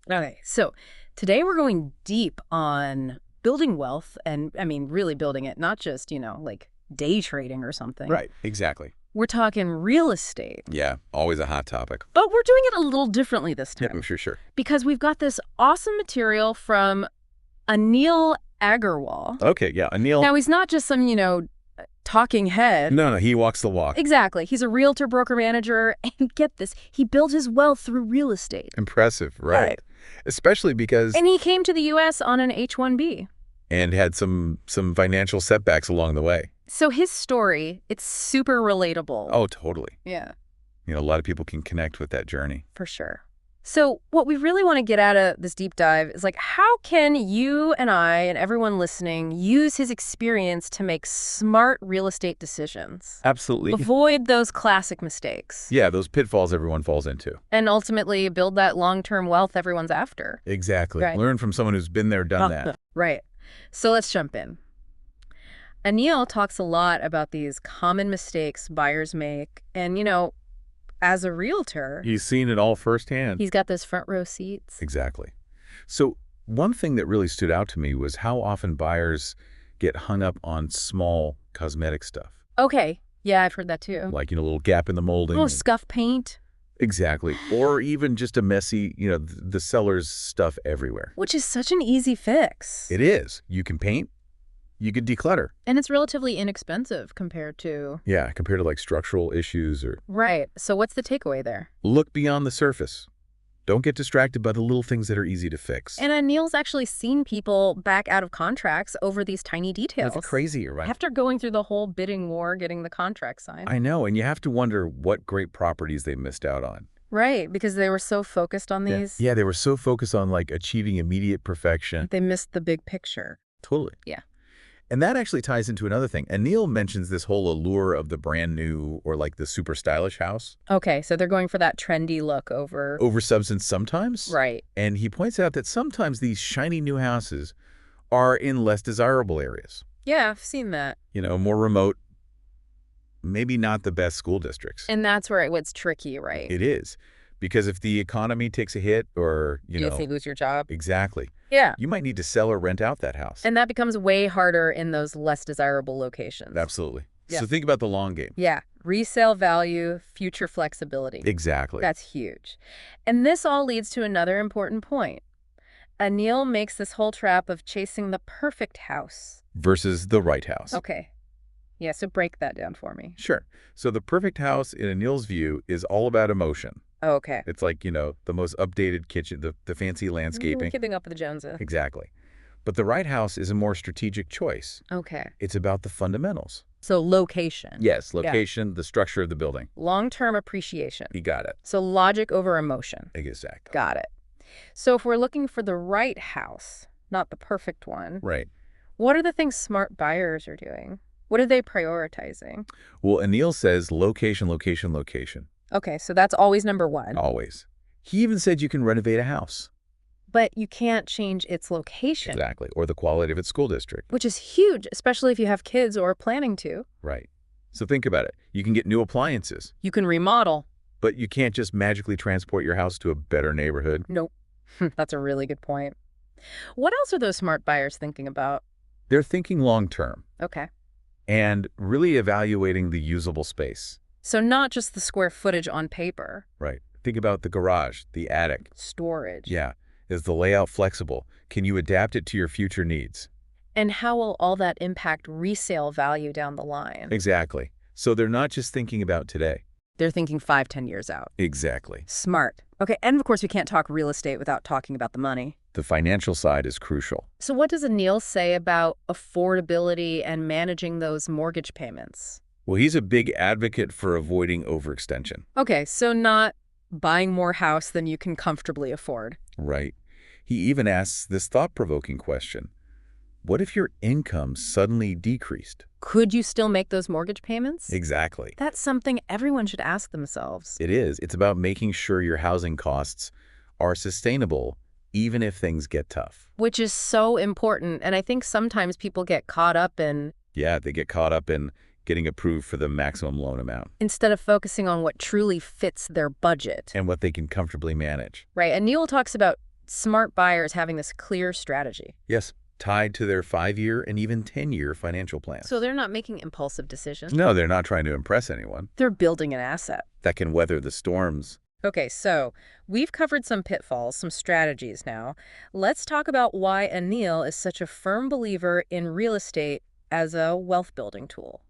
Okay, so today we're going deep on building wealth and, really building it, not just, like day trading or something. Right, exactly. We're talking real estate, Yeah, always a hot topic. but we're doing it a little differently this Yeah, time sure. because we've got this awesome material from Anil Aggarwal. Okay, yeah, Anil. Now, he's not just some, talking head. No, he walks the walk. Exactly. He's a realtor, broker manager, and get this, he built his wealth through real estate. Impressive, right? Especially because And he came to the U.S. on an H-1B. and had some financial setbacks along the way. So his story, it's super relatable. Oh, totally. Yeah, A lot of people can connect with that journey. for sure. So what we really want to get out of this deep dive is how can you and I and everyone listening use his experience to make smart real estate decisions? Absolutely. Avoid those classic mistakes. Yeah, those pitfalls everyone falls into. And ultimately build that long-term wealth everyone's after. Exactly. Right. Learn from someone who's been there, done that. Right. So let's jump in. Anil talks a lot about these common mistakes buyers make. And, as a realtor, He's seen it all firsthand. he's got those front row seats. Exactly. So one thing that really stood out to me was how often buyers get hung up on small cosmetic stuff. Okay. Yeah, I've heard that too. Like, a little gap in the molding. Oh, scuff paint. Exactly. Or even just a messy, the seller's stuff everywhere. Which is such an easy fix. It is. You can paint. You could declutter. And it's relatively inexpensive compared to... Yeah, compared to like structural issues or Right. So what's the takeaway there? look beyond the surface. Don't get distracted by the little things that are easy to fix. And Anil's actually seen people back out of contracts over these tiny details. That's crazy, right? After going through the whole bidding war, getting the contract signed. I know, and you have to wonder what great properties they missed out on. Right, because they were so focused on these. Yeah, they were so focused on like achieving immediate perfection. They missed the big picture. Totally. Yeah. And that actually ties into another thing. Anil mentions this whole allure of the brand new or like the super stylish house. Okay, so they're going for that trendy look over... Over substance sometimes. Right. And he points out that sometimes these shiny new houses are in less desirable areas. Yeah, I've seen that. More remote, maybe not the best school districts. And that's where it's tricky, right? It is. Because if the economy takes a hit or, If you lose your job. Exactly. Yeah. You might need to sell or rent out that house. And that becomes way harder in those less desirable locations. Absolutely. Yeah. So think about the long game. Yeah. Resale value, future flexibility. Exactly. That's huge. And this all leads to another important point. Anil makes this whole trap of chasing the perfect house. Versus the right house. Okay. Yeah, so break that down for me. Sure. So the perfect house, in Anil's view, is all about emotion. Okay. It's like, the most updated kitchen, the fancy landscaping. Keeping up with the Joneses. Exactly. But the right house is a more strategic choice. Okay. It's about the fundamentals. So location. Yes, location, the structure of the building. Long-term appreciation. You got it. So logic over emotion. Exactly. Got it. So if we're looking for the right house, not the perfect one, Right. what are the things smart buyers are doing? What are they prioritizing? Well, Anil says location, location, location. Okay, so that's always number one. Always. He even said you can renovate a house. But you can't change its location. Exactly. Or the quality of its school district. Which is huge, especially if you have kids or are planning to. Right. So think about it. You can get new appliances, You can remodel. but you can't just magically transport your house to a better neighborhood. Nope. That's a really good point. What else are those smart buyers thinking about? They're thinking long term Okay. and really evaluating the usable space. So not just the square footage on paper. Right. Think about the garage, the attic. Storage. Yeah. Is the layout flexible? Can you adapt it to your future needs? And how will all that impact resale value down the line? Exactly. So they're not just thinking about today. They're thinking 5-10 years out. Exactly. Smart. Okay, and of course we can't talk real estate without talking about the money. The financial side is crucial. So what does Anil say about affordability and managing those mortgage payments? Well, he's a big advocate for avoiding overextension. Okay, so not buying more house than you can comfortably afford. Right. He even asks this thought-provoking question. What if your income suddenly decreased? Could you still make those mortgage payments? Exactly. That's something everyone should ask themselves. It is. It's about making sure your housing costs are sustainable even if things get tough. Which is so important, and I think sometimes people get caught up in... Yeah, they get caught up in getting approved for the maximum loan amount. Instead of focusing on what truly fits their budget. And what they can comfortably manage. Right, and Neil talks about smart buyers having this clear strategy. Yes, tied to their 5-year and even 10-year financial plans. So they're not making impulsive decisions. No, they're not trying to impress anyone. They're building an asset. That can weather the storms. Okay, so we've covered some pitfalls, some strategies now. Let's talk about why Anil is such a firm believer in real estate as a wealth-building tool.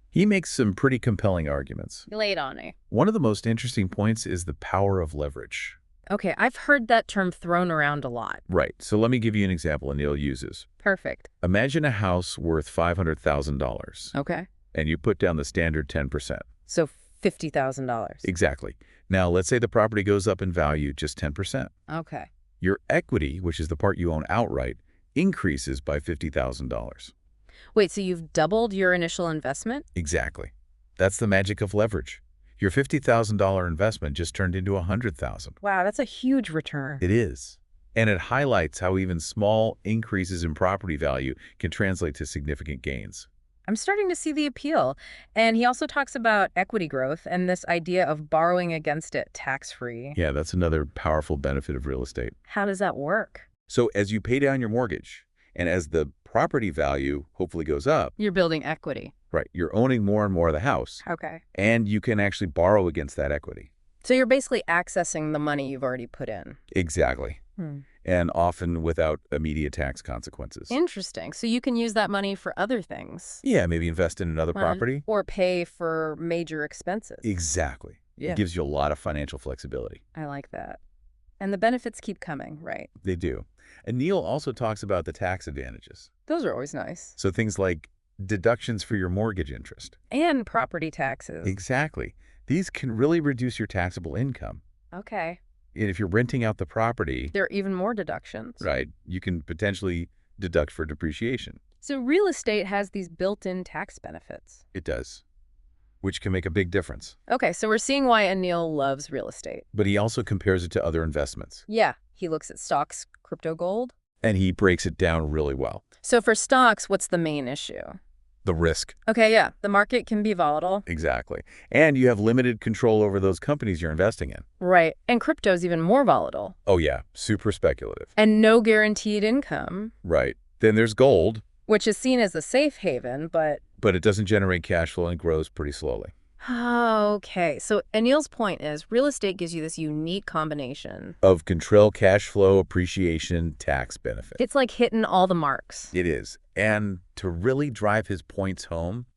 He makes some pretty compelling arguments. Lay it on me. One of the most interesting points is the power of leverage. Okay, I've heard that term thrown around a lot. Right, so let me give you an example Anil uses. Perfect. Imagine a house worth $500,000, Okay. and you put down the standard 10%. So $50,000. Exactly. Now, let's say the property goes up in value just 10%. Okay. Your equity, which is the part you own outright, increases by $50,000. Wait, so you've doubled your initial investment? Exactly. That's the magic of leverage. Your $50,000 investment just turned into $100,000. Wow, that's a huge return. It is. And it highlights how even small increases in property value can translate to significant gains. I'm starting to see the appeal. And he also talks about equity growth and this idea of borrowing against it tax-free. Yeah, that's another powerful benefit of real estate. How does that work? So as you pay down your mortgage, and as the property value hopefully goes up, You're building equity. right, you're owning more and more of the house, Okay. and you can actually borrow against that equity. So you're basically accessing the money you've already put in. Exactly. And often without immediate tax consequences. Interesting. So you can use that money for other things. Yeah, maybe invest in another property. Or pay for major expenses. Exactly. Yeah. It gives you a lot of financial flexibility. I like that. And the benefits keep coming, right? They do. And Neil also talks about the tax advantages. Those are always nice. So things like deductions for your mortgage interest. And property taxes. Exactly. These can really reduce your taxable income. Okay. And if you're renting out the property, There are even more deductions. right, you can potentially deduct for depreciation. So real estate has these built-in tax benefits. It does, which can make a big difference. Okay, so we're seeing why Anil loves real estate. But he also compares it to other investments. Yeah, he looks at stocks, crypto, gold. And he breaks it down really well. So for stocks, what's the main issue? The risk. Okay, yeah, the market can be volatile. Exactly. And you have limited control over those companies you're investing in. Right, and crypto's even more volatile. Oh, yeah. Super speculative. And no guaranteed income, Right. Then there's gold, which is seen as a safe haven, but... but it doesn't generate cash flow and grows pretty slowly. Okay, so Anil's point is real estate gives you this unique combination. Of control, cash flow, appreciation, tax benefit. It's like hitting all the marks. It is. And to really drive his points home,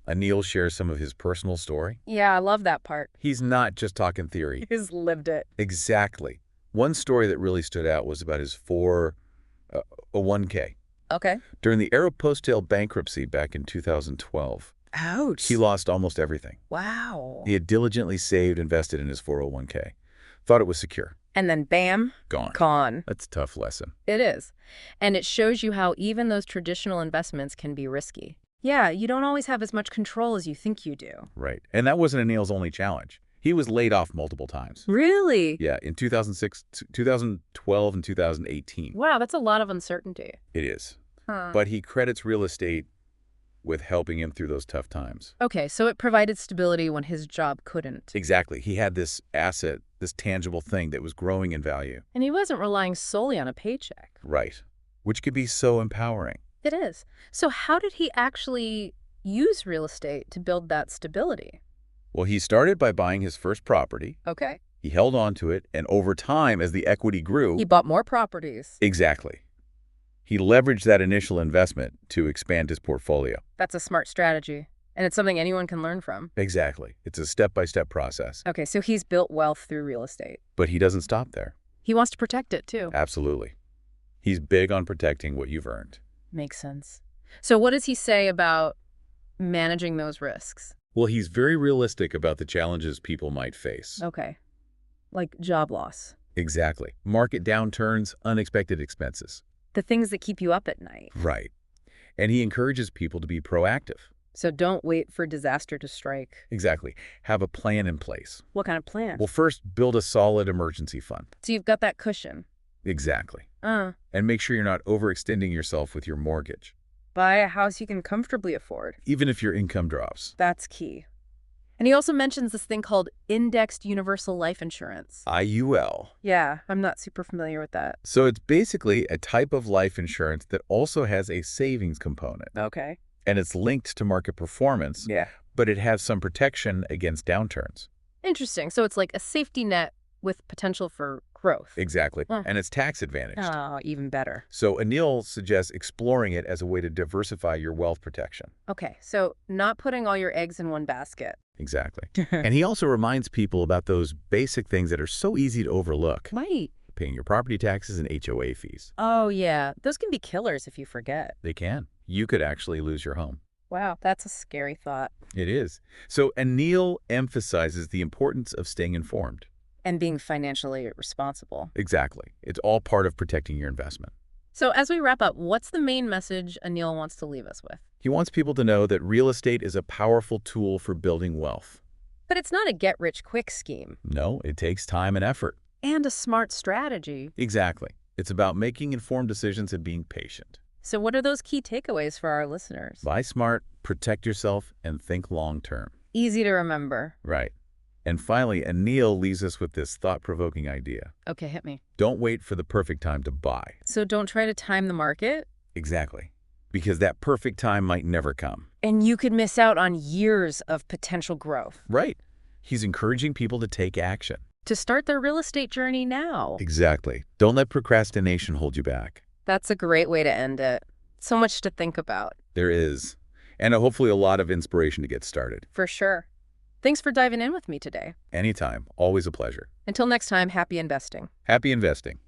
Anil shares some of his personal story. Yeah, I love that part. He's not just talking theory. He's lived it. Exactly. One story that really stood out was about his 401k. Okay. During the Aeropostale bankruptcy back in 2012, Ouch. he lost almost everything. Wow. He had diligently saved, invested in his 401k, thought it was secure. And then bam, Gone. gone. That's a tough lesson. It is. And it shows you how even those traditional investments can be risky. Yeah, you don't always have as much control as you think you do. Right. And that wasn't Anil's only challenge. He was laid off multiple times. Really? Yeah, in 2006, 2012, and 2018. Wow, that's a lot of uncertainty. It is. Huh. But he credits real estate with helping him through those tough times. Okay, so it provided stability when his job couldn't. Exactly. He had this asset, this tangible thing that was growing in value. And he wasn't relying solely on a paycheck. Right. Which could be so empowering. It is. So how did he actually use real estate to build that stability? Well, he started by buying his first property. Okay. He held on to it, and over time, as the equity grew... He bought more properties. Exactly. He leveraged that initial investment to expand his portfolio. That's a smart strategy. And it's something anyone can learn from. Exactly. It's a step-by-step process. Okay, so he's built wealth through real estate. But he doesn't stop there. He wants to protect it, too. Absolutely. He's big on protecting what you've earned. Makes sense. So what does he say about managing those risks? Well, he's very realistic about the challenges people might face. Okay. Like job loss. Exactly. Market downturns, unexpected expenses. The things that keep you up at night. Right. And he encourages people to be proactive. So don't wait for disaster to strike. Exactly. Have a plan in place. What kind of plan? Well, first, build a solid emergency fund. So you've got that cushion. Exactly. And make sure you're not overextending yourself with your mortgage, buy a house you can comfortably afford. even if your income drops. That's key. And he also mentions this thing called indexed universal life insurance. IUL. Yeah, I'm not super familiar with that. So it's basically a type of life insurance that also has a savings component. Okay. And it's linked to market performance, Yeah. but it has some protection against downturns. Interesting. So it's like a safety net with potential for growth. Exactly. Huh. And it's tax advantaged. Oh, even better. So Anil suggests exploring it as a way to diversify your wealth protection. Okay, so not putting all your eggs in one basket. Exactly. And he also reminds people about those basic things that are so easy to overlook. Right. Paying your property taxes and HOA fees. Oh, yeah. Those can be killers if you forget. They can. You could actually lose your home. Wow, that's a scary thought. It is. So Anil emphasizes the importance of staying informed. And being financially responsible. Exactly. It's all part of protecting your investment. So as we wrap up, what's the main message Anil wants to leave us with? He wants people to know that real estate is a powerful tool for building wealth. But it's not a get-rich-quick scheme. No, it takes time and effort. And a smart strategy. Exactly. It's about making informed decisions and being patient. So what are those key takeaways for our listeners? Buy smart, protect yourself, and think long-term. Easy to remember. Right. And finally, Anil leaves us with this thought-provoking idea. Okay, hit me. Don't wait for the perfect time to buy. So don't try to time the market? Exactly. Because that perfect time might never come. And you could miss out on years of potential growth. Right. He's encouraging people to take action. To start their real estate journey now. Exactly. Don't let procrastination hold you back. That's a great way to end it. So much to think about. There is. And hopefully a lot of inspiration to get started. For sure. Thanks for diving in with me today. Anytime. Always a pleasure. Until next time, happy investing. Happy investing.